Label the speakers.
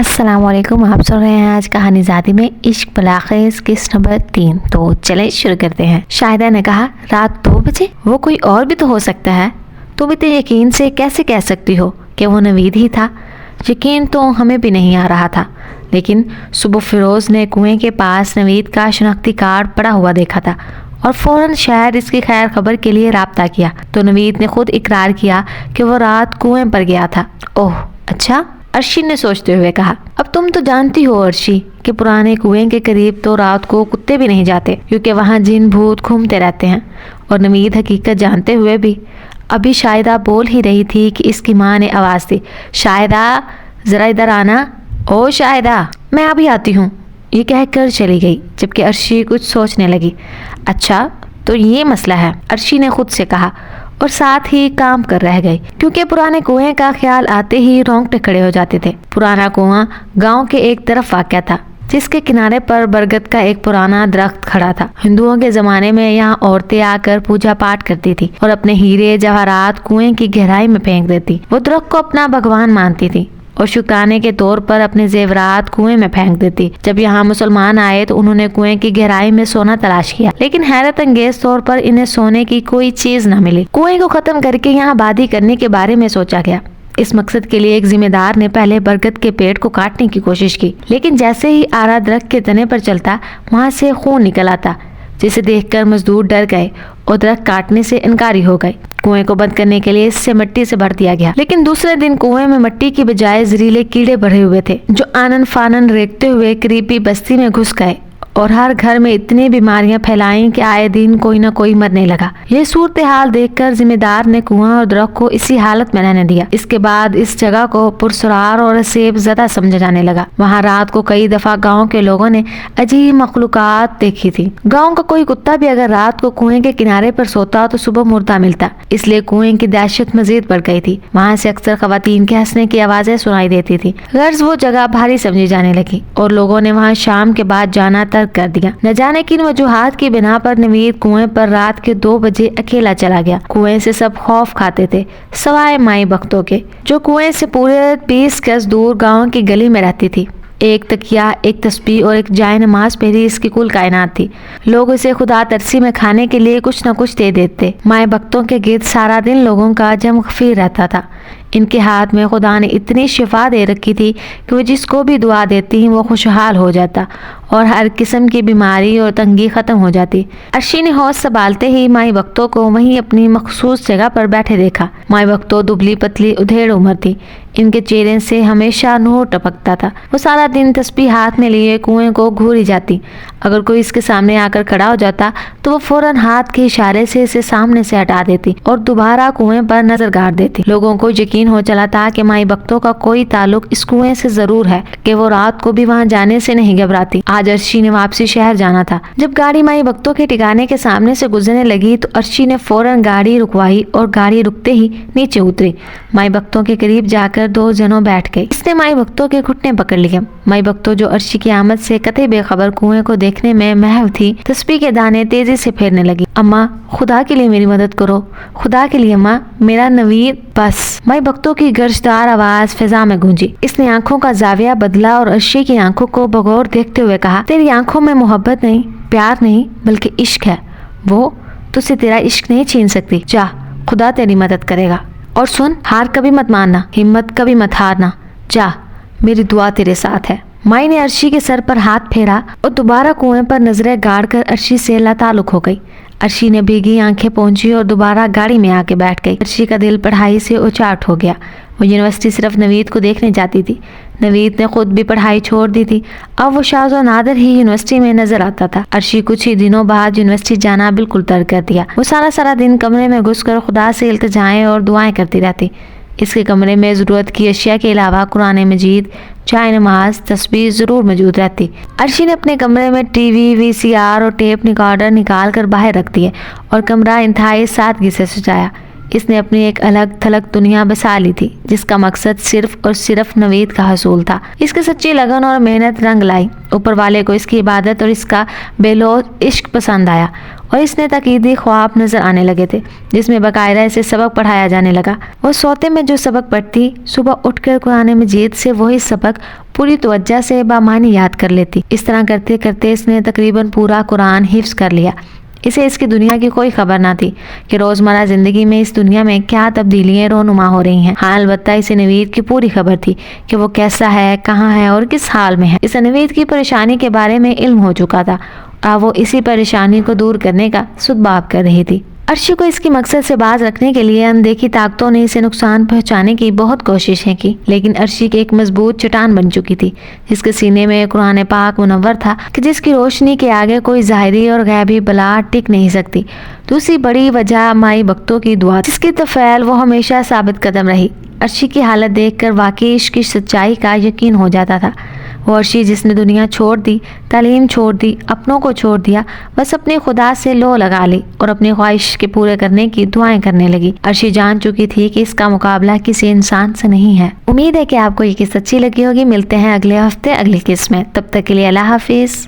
Speaker 1: السلام علیکم، آپ سن رہے ہیں آج کہانی زادی میں عشق بلاخیز قسط نمبر 3۔ تو چلیں شروع کرتے ہیں۔ شاہدہ نے کہا، رات 2 بجے؟ وہ کوئی اور بھی تو ہو سکتا ہے، تم اتنے یقین سے کیسے کہہ سکتی ہو کہ وہ نوید ہی تھا؟ یقین تو ہمیں بھی نہیں آ رہا تھا، لیکن صبح فیروز نے کنویں کے پاس نوید کا شناختی کارڈ پڑا ہوا دیکھا تھا اور فوراً شاید اس کی خیر خبر کے لیے رابطہ کیا تو نوید نے خود اقرار کیا کہ وہ رات کنویں پر گیا تھا۔ اوہ اچھا، عرشی نے سوچتے ہوئے کہا۔ اب تم تو جانتی ہو عرشی کہ پرانے کنویں کے قریب تو رات کو کتے بھی نہیں جاتے، کیونکہ وہاں جن بھوت گھومتے رہتے ہیں۔ اور نوید حقیقت جانتے ہوئے بھی ابھی شاہدہ بول ہی رہی تھی کہ اس کی ماں نے آواز دی، شاہدہ ذرا ادھر آنا۔ او شاہدہ، میں ابھی آتی ہوں، یہ کہہ کر چلی گئی، جبکہ عرشی کچھ سوچنے لگی۔ اچھا تو یہ مسئلہ ہے، عرشی نے خود سے کہا، اور ساتھ ہی کام کر رہ گئی، کیونکہ پرانے کنویں کا خیال آتے ہی رونگٹے کھڑے ہو جاتے تھے۔ پرانا کنواں گاؤں کے ایک طرف واقع تھا، جس کے کنارے پر برگد کا ایک پرانا درخت کھڑا تھا۔ ہندوؤں کے زمانے میں یہاں عورتیں آ کر پوجا پاٹ کرتی تھی اور اپنے ہیرے جواہرات کنویں کی گہرائی میں پھینک دیتی۔ وہ درخت کو اپنا بھگوان مانتی تھی اور شکرانے کے طور پر اپنے زیورات کنویں میں پھینک دیتی۔ جب یہاں مسلمان آئے تو انہوں نے کنویں کی گہرائی میں سونا تلاش کیا، لیکن حیرت انگیز طور پر انہیں سونے کی کوئی چیز نہ ملی۔ کنویں کو ختم کر کے یہاں آبادی کرنے کے بارے میں سوچا گیا۔ اس مقصد کے لیے ایک ذمہ دار نے پہلے برگد کے پیڑ کو کاٹنے کی کوشش کی، لیکن جیسے ہی آرا درخت کے تنے پر چلتا وہاں سے خون نکل آتا، جسے دیکھ کر مزدور ڈر گئے اور درخت کاٹنے سے انکاری ہو گئے۔ کنویں کو بند کرنے کے لیے اس سے مٹی سے بھر دیا گیا، لیکن دوسرے دن کنویں میں مٹی کی بجائے زہریلے کیڑے بھرے ہوئے تھے، جو آنن فانن ریگتے ہوئے قریبی بستی میں گھس گئے اور ہر گھر میں اتنی بیماریاں پھیلائیں کہ آئے دن کوئی نہ کوئی مرنے لگا۔ یہ صورتحال دیکھ کر ذمہ دار نے کنواں اور درخت کو اسی حالت میں رہنے دیا۔ اس کے بعد اس جگہ کو پرسرار اور عصیب زدہ سمجھا جانے لگا۔ وہاں رات کو کئی دفعہ گاؤں کے لوگوں نے عجیب مخلوقات دیکھی تھی۔ گاؤں کا کوئی کتا بھی اگر رات کو کنویں کے کنارے پر سوتا تو صبح مردہ ملتا، اس لیے کنویں کی دہشت مزید بڑھ گئی تھی۔ وہاں سے اکثر خواتین کے ہنسنے کی آوازیں سنائی دیتی تھی۔ غرض وہ جگہ بھاری سمجھی جانے لگی اور لوگوں نے وہاں شام کے بعد جانا ترک کر دیا۔ نہ جانے کن وجوہات کی بنا پر نوید کنویں پر رات کے 2 بجے اکیلا چلا گیا۔ کنویں سے سب خوف کھاتے تھے سوائے مائی بختوں کے، جو کنویں سے پورے 20 گز دور گاؤں کی گلی میں رہتی تھی۔ ایک تکیہ، ایک تسبیح اور ایک جائے نماز پہری اس کی کل کائنات تھی۔ لوگ اسے خدا ترسی میں کھانے کے لیے کچھ نہ کچھ دے دیتے۔ مائیں بختوں کے گرد سارا دن لوگوں کا جم غفیر رہتا تھا۔ ان کے ہاتھ میں خدا نے اتنی شفا دے رکھی تھی کہ وہ جس کو بھی دعا دیتی وہ خوشحال ہو جاتا اور ہر قسم کی بیماری اور تنگی ختم ہو جاتی۔ عرشی نے ہوش سنبھالتے ہی مائی بختوں کو وہیں اپنی مخصوص جگہ پر بیٹھے دیکھا۔ مائی بختوں دبلی پتلی ادھیڑ عمر تھی، ان کے چہرے سے ہمیشہ نور ٹپکتا تھا۔ وہ سارا دن تسبیح ہاتھ میں لیے کنویں کو گھوری جاتی۔ اگر کوئی اس کے سامنے آ کر کھڑا ہو جاتا تو وہ فوراً ہاتھ کے اشارے سے اسے سامنے سے ہٹا دیتی اور دوبارہ کنویں پر نظر گاڑ دیتی۔ لوگوں کو یقین ہو چلا تھا کہ مائی بختوں کا کوئی تعلق اس کنویں سے ضرور ہے، کہ وہ رات کو بھی وہاں جانے سے نہیں گھبراتی۔ آج عرشی نے واپسی شہر جانا تھا۔ جب گاڑی مائی بختوں کے ٹھکانے کے سامنے سے گزرنے لگی تو عرشی نے فوراً گاڑی رکوائی اور گاڑی رکتے ہی نیچے اتری۔ مائی بختوں کے قریب جا کر 2 جنوں بیٹھ گئی۔ اس نے مائی بختوں کے گھٹنے پکڑ لیے۔ مائی بختوں جو عرشی کی آمد سے قطعی بے خبر کنویں کو دیکھنے میں محو تھی، تسبیح کے دانے تیزی سے پھیرنے لگی۔ اماں خدا کے لیے میری مدد کرو، خدا کے لیے اماں، میرا نوید بس۔ مائی بختوں کی گرجدار آواز فضا میں گونجی۔ اس نے آنکھوں کا زاویہ بدلا اور عرشی کی آنکھوں کو بغور دیکھتے ہوئے کہا، تیری آنکھوں میں محبت نہیں، پیار نہیں، بلکہ عشق ہے۔ وہ تجھ سے تیرا عشق نہیں چھین سکتی۔ جا، خدا تیری مدد کرے گا۔ اور سن، ہار کبھی مت ماننا، ہمت کبھی مت ہارنا۔ جا، میری دعا تیرے ساتھ ہے۔ مائی نے عرشی کے سر پر ہاتھ پھیرا اور دوبارہ کنویں پر نظریں گاڑ کر عرشی سے لا تعلق ہو گئی۔ عرشی نے بھیگی آنکھیں پونچھی اور دوبارہ گاڑی میں آ کے بیٹھ گئی۔ عرشی کا دل پڑھائی سے اچاٹ ہو گیا۔ وہ یونیورسٹی صرف نوید کو دیکھنے جاتی تھی۔ نوید نے خود بھی پڑھائی چھوڑ دی تھی، اب وہ شاذ و نادر ہی یونیورسٹی میں نظر آتا تھا۔ عرشی کچھ ہی دنوں بعد یونیورسٹی جانا بالکل ترک کر دیا۔ وہ سارا دن کمرے میں گھس کر خدا سے التجائیں اور دعائیں کرتی رہتی۔ اس کے کمرے میں ضرورت کی اشیاء کے علاوہ قرآن مجید، جائے نماز، تسبیح ضرور موجود رہتی۔ عرشی نے اپنے کمرے میں ٹی وی، VCR اور ٹیپ ریکارڈر نکال کر باہر رکھ دیے اور کمرہ انتہائی سادگی سے سجایا۔ اس نے اپنی ایک الگ تھلگ دنیا بسا لی تھی جس کا مقصد صرف اور صرف نوید کا حصول تھا۔ اس کی سچی لگن اور محنت رنگ لائی۔ اوپر والے کو اس کی عبادت اور اس کا بے لوث عشق پسند آیا اور اس نے تقیدی خواب نظر آنے لگے تھے جس میں باقاعدہ اسے سبق پڑھایا جانے لگا۔ وہ سوتے میں جو سبق پڑھتی، صبح اٹھ کر قرآن مجید سے وہی سبق پوری توجہ سے بامعنی یاد کر لیتی۔ اس طرح کرتے کرتے اس نے تقریباً پورا قرآن حفظ کر لیا۔ اسے اس کی دنیا کی کوئی خبر نہ تھی کہ روزمرہ زندگی میں اس دنیا میں کیا تبدیلیاں رونما ہو رہی ہیں۔ ہاں، البتہ اسے نوید کی پوری خبر تھی کہ وہ کیسا ہے، کہاں ہے اور کس حال میں ہے۔ اسے نوید کی پریشانی کے بارے میں علم ہو چکا تھا اور وہ اسی پریشانی کو دور کرنے کا سدباب کر رہی تھی۔ عرشی کو اس کی مقصد سے باز رکھنے کے لیے اندیکھی طاقتوں نے اسے نقصان پہنچانے کی بہت کوششیں کی، لیکن عرشی کی ایک مضبوط چٹان بن چکی تھی جس کے سینے میں قرآن پاک منور تھا کہ جس کی روشنی کے آگے کوئی ظاہری اور غیبی بلا ٹک نہیں سکتی۔ دوسری بڑی وجہ مائی بختوں کی دعا جس کی طفیل وہ ہمیشہ ثابت قدم رہی۔ عرشی کی حالت دیکھ کر واقعی عشق کی سچائی کا یقین ہو جاتا تھا۔ وہ عرشی جس نے دنیا چھوڑ دی، تعلیم چھوڑ دی، اپنوں کو چھوڑ دیا، بس اپنے خدا سے لو لگا لی اور اپنی خواہش کے پورے کرنے کی دعائیں کرنے لگی۔ عرشی جان چکی تھی کہ اس کا مقابلہ کسی انسان سے نہیں ہے۔ امید ہے کہ آپ کو یہ قصہ اچھی لگی ہوگی۔ ملتے ہیں اگلے ہفتے اگلی قسط میں، تب تک کے لیے اللہ حافظ۔